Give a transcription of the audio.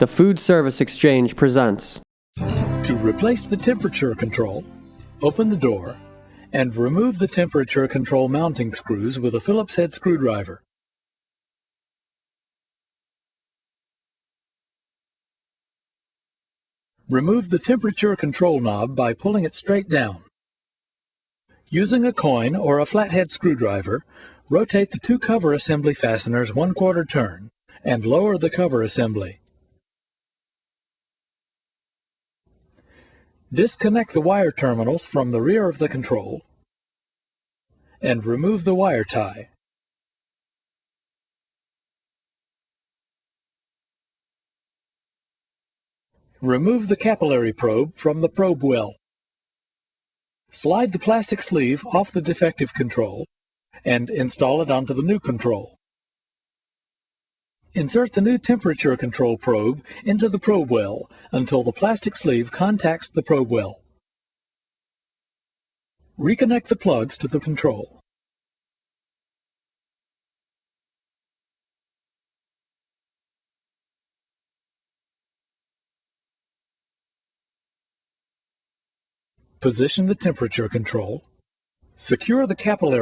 The Food Service Exchange presents. To replace the temperature control, open the door and remove the temperature control mounting screws with a Phillips head screwdriver. Remove the temperature control knob by pulling it straight down. Using a coin or a flathead screwdriver, rotate the two cover assembly fasteners 1/4 turn and lower the cover assembly. Disconnect the wire terminals from the rear of the control and remove the wire tie. Remove the capillary probe from the probe well. Slide the plastic sleeve off the defective control and install it onto the new control. Insert the new temperature control probe into the probe well until the plastic sleeve contacts the probe well. Reconnect the plugs to the control. Position the temperature control. Secure the capillary